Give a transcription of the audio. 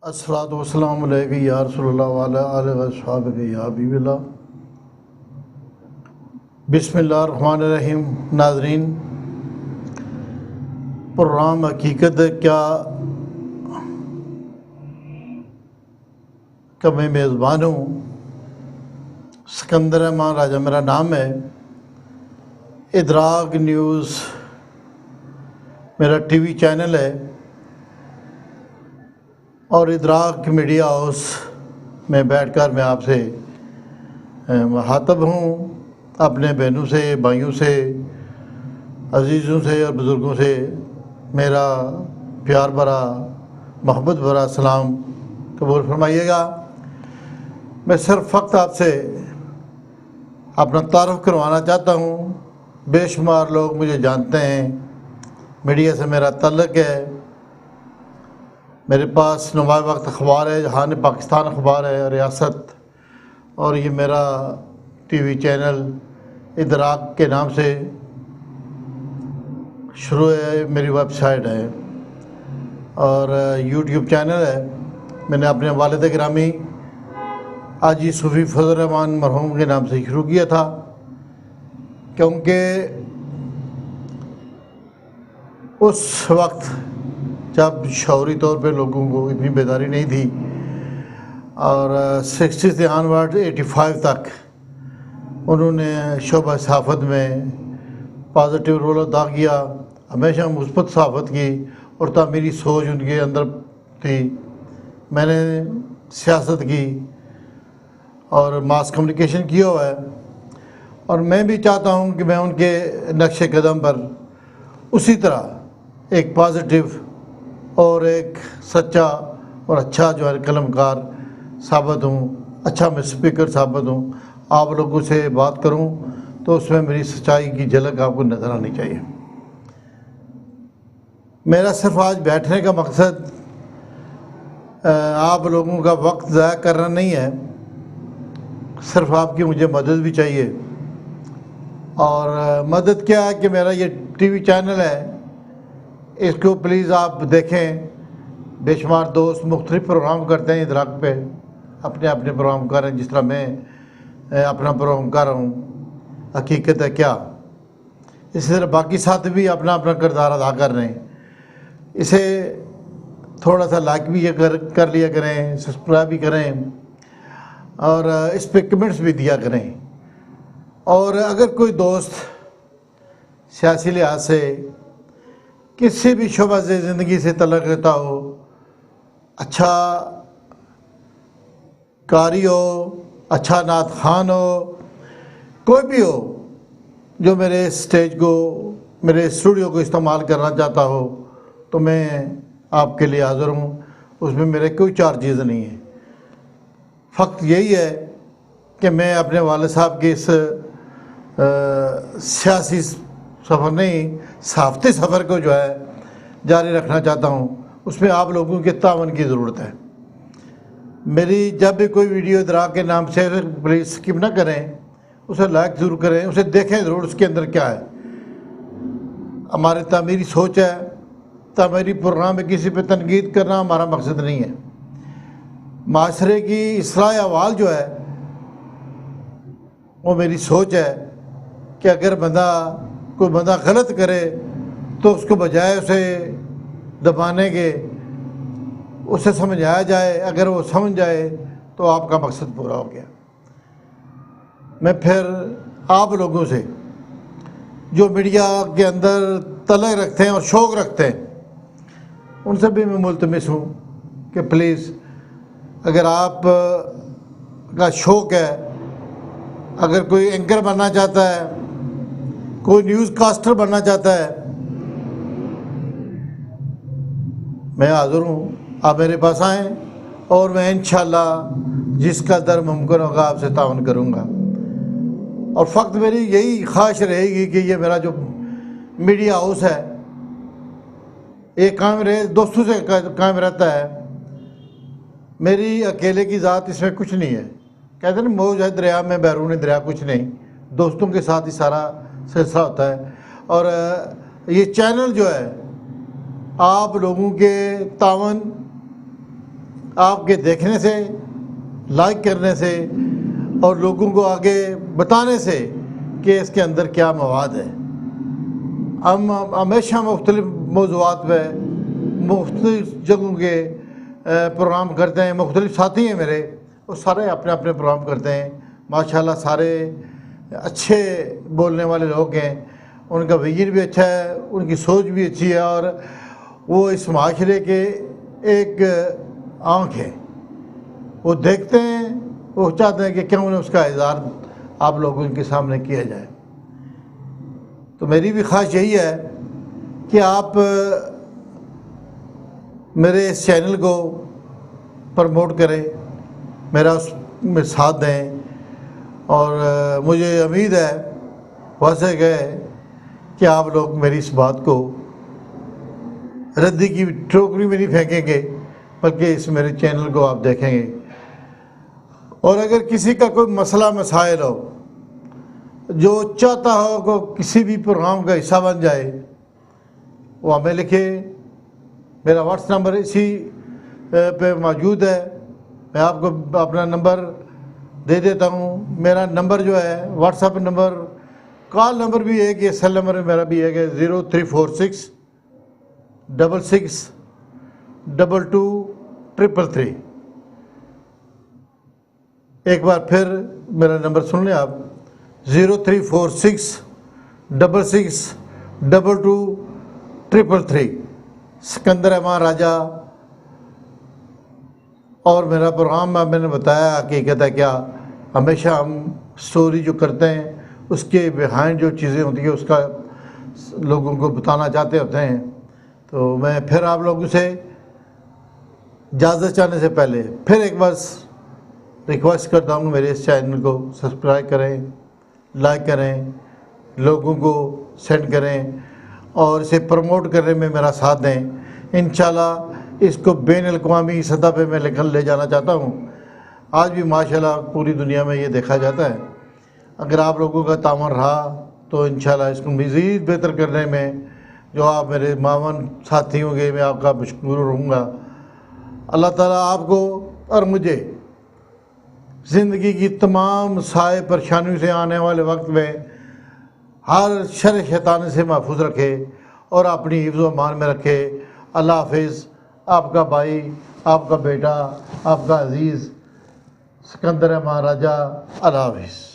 الصلاۃ والسلام علیکہ یا رسول اللہ وعلی آلہ وصحبہ یا حبیب اللہ۔ بسم اللہ الرحمن الرحیم۔ ناظرین، پروگرام حقیقت کیا کا میں میزبان ہوں۔ سکندر احمد راجہ میرا نام ہے۔ ادراک نیوز میرا ٹی وی چینل ہے اور ادراک میڈیا ہاؤس میں بیٹھ کر میں آپ سے مخاطب ہوں، اپنے بہنوں سے، بھائیوں سے، عزیزوں سے اور بزرگوں سے میرا پیار بھرا، محبت بھرا سلام قبول فرمائیے گا۔ میں صرف فقط آپ سے اپنا تعارف کروانا چاہتا ہوں۔ بے شمار لوگ مجھے جانتے ہیں، میڈیا سے میرا تعلق ہے۔ میرے پاس نمایاں وقت اخبار ہے، جہان پاکستان اخبار ہے ریاست، اور یہ میرا ٹی وی چینل ادراک کے نام سے شروع ہے، میری ویب سائٹ ہے اور یوٹیوب چینل ہے۔ میں نے اپنے والد گرامی حاجی صوفی فضل الرحمان مرحوم کے نام سے شروع کیا تھا، کیونکہ اس وقت جب شعوری طور پہ لوگوں کو اتنی بیداری نہیں تھی، اور 60 سے آنورڈ 85 تک انہوں نے شعبہ صحافت میں پازیٹیو رول ادا کیا، ہمیشہ مثبت صحافت کی اور تعمیری سوچ ان کے اندر تھی۔ میں نے سیاست کی اور ماس کمیونیکیشن کیا ہوا ہے، اور میں بھی چاہتا ہوں کہ میں ان کے نقش قدم پر اسی طرح ایک پازیٹیو اور ایک سچا اور اچھا جو ہے قلم کار ثابت ہوں، اچھا میں اسپیکر ثابت ہوں۔ آپ لوگوں سے بات کروں تو اس میں میری سچائی کی جھلک آپ کو نظر آنی چاہیے۔ میرا صرف آج بیٹھنے کا مقصد آپ لوگوں کا وقت ضائع کرنا نہیں ہے، صرف آپ کی مجھے مدد بھی چاہیے۔ اور مدد کیا ہے کہ میرا یہ ٹی وی چینل ہے، اس کو پلیز آپ دیکھیں۔ بے شمار دوست مختلف پروگرام کرتے ہیں ادراک پہ، اپنے اپنے پروگرام کر رہے ہیں، جس طرح میں اپنا پروگرام کر رہا ہوں حقیقت ہے کیا۔ اسی طرح باقی ساتھی بھی اپنا اپنا کردار ادا کر رہے ہیں۔ اسے تھوڑا سا لائک بھی کر لیا کریں، سبسکرائب بھی کریں، اور اس پہ کمنٹس بھی دیا کریں۔ اور اگر کوئی دوست سیاسی لحاظ سے کسی بھی شعبہ سے زندگی سے تعلق رکھتا ہو، اچھا قاری ہو، اچھا نعت خوان ہو، کوئی بھی ہو جو میرے اسٹیج کو، میرے اسٹوڈیو کو استعمال کرنا چاہتا ہو، تو میں آپ کے لیے حاضر ہوں۔ اس میں میرے کوئی چارجز نہیں ہیں، فقط یہی ہے کہ میں اپنے والد صاحب کے اس سیاسی سفر نہیں، صحافتی سفر کو جو ہے جاری رکھنا چاہتا ہوں۔ اس میں آپ لوگوں کے تعاون کی ضرورت ہے۔ میری جب بھی کوئی ویڈیو ادراک کے نام سے، پلیز سکپ نہ کریں، اسے لائک ضرور کریں، اسے دیکھیں ضرور اس کے اندر کیا ہے۔ ہماری تعمیری سوچ ہے، تعمیری پروگرام میں کسی پہ تنقید کرنا ہمارا مقصد نہیں ہے۔ معاشرے کی اصلاح احوال جو ہے وہ میری سوچ ہے کہ اگر کوئی بندہ غلط کرے تو اس کو بجائے اسے دبانے کے اسے سمجھایا جائے، اگر وہ سمجھ جائے تو آپ کا مقصد پورا ہو گیا۔ میں پھر آپ لوگوں سے جو میڈیا کے اندر تعلق رکھتے ہیں اور شوق رکھتے ہیں، ان سے بھی میں ملتمس ہوں کہ پلیز اگر آپ کا شوق ہے، اگر کوئی اینکر بننا چاہتا ہے، کوئی نیوز کاسٹر بننا چاہتا ہے، میں حاضر ہوں، آپ میرے پاس آئیں اور میں انشاءاللہ جس کا در ممکن ہوگا آپ سے تعاون کروں گا۔ اور فقط میری یہی خواہش رہے گی کہ یہ میرا جو میڈیا ہاؤس ہے یہ قائم رہے، دوستوں سے قائم رہتا ہے۔ میری اکیلے کی ذات اس میں کچھ نہیں ہے، کہتے ہیں نا موج ہے دریا میں، بیرون دریا کچھ نہیں، دوستوں کے ساتھ ہی سارا سلسلہ ہوتا ہے۔ اور یہ چینل جو ہے آپ لوگوں کے تعاون آپ کے دیکھنے سے، لائک کرنے سے اور لوگوں کو آگے بتانے سے کہ اس کے اندر کیا مواد ہے۔ ہم ہمیشہ مختلف موضوعات پہ مختلف جگہوں کے پروگرام کرتے ہیں۔ مختلف ساتھی ہیں میرے، وہ سارے اپنے اپنے پروگرام کرتے ہیں، ماشاءاللہ سارے اچھے بولنے والے لوگ ہیں، ان کا ویژن بھی اچھا ہے، ان کی سوچ بھی اچھی ہے، اور وہ اس معاشرے کے ایک آنکھ ہے۔ وہ دیکھتے ہیں، وہ چاہتے ہیں کہ کیوں نہ اس کا اظہار آپ لوگوں کے سامنے کیا جائے۔ تو میری بھی خواہش یہی ہے کہ آپ میرے اس چینل کو پروموٹ کریں، میرا اس میں ساتھ دیں، اور مجھے امید ہے ویسے گئے کہ آپ لوگ میری اس بات کو ردی کی ٹوکری میں نہیں پھینکیں گے، بلکہ اس میرے چینل کو آپ دیکھیں گے۔ اور اگر کسی کا کوئی مسئلہ مسائل ہو، جو چاہتا ہو کہ کسی بھی پروگرام کا حصہ بن جائے، وہ ہمیں لکھے۔ میرا واٹس نمبر اسی پہ موجود ہے، میں آپ کو اپنا نمبر دے دیتا ہوں۔ میرا نمبر جو ہے what's app number, call number بھی ایک ہے، سیل نمبر میرا بھی ایک ہے، 0346 66 22 333۔ ایک بار پھر میرا نمبر سن لیں آپ، 0346 66 22 333۔ سکندر امان راجہ۔ اور میرا پروگرام میں نے بتایا حقیقت ہے کیا، ہمیشہ ہم سٹوری جو کرتے ہیں اس کے بیہائنڈ جو چیزیں ہوتی ہیں اس کا لوگوں کو بتانا چاہتے ہوتے ہیں۔ تو میں پھر آپ لوگوں سے اجازت چاہنے سے پہلے پھر ایک بار ریکویسٹ کرتا ہوں، میرے اس چینل کو سبسکرائب کریں، لائک کریں، لوگوں کو سینڈ کریں، اور اسے پروموٹ کرنے میں میرا ساتھ دیں۔ انشاءاللہ اس کو بین الاقوامی سطح پہ میں لے جانا چاہتا ہوں۔ آج بھی ماشاءاللہ پوری دنیا میں یہ دیکھا جاتا ہے۔ اگر آپ لوگوں کا تعاون رہا تو انشاءاللہ اس کو مزید بہتر کرنے میں جو آپ میرے معاون ساتھی ہوں گے، میں آپ کا مشکور رہوں گا۔ اللہ تعالیٰ آپ کو اور مجھے زندگی کی تمام سائے پریشانیوں سے آنے والے وقت میں ہر شر شیطان سے محفوظ رکھے اور اپنی حفظ و امان میں رکھے۔ اللہ حافظ۔ آپ کا بھائی، آپ کا بیٹا، آپ کا عزیز سکندر امان راجہ۔ اللہ حافظ۔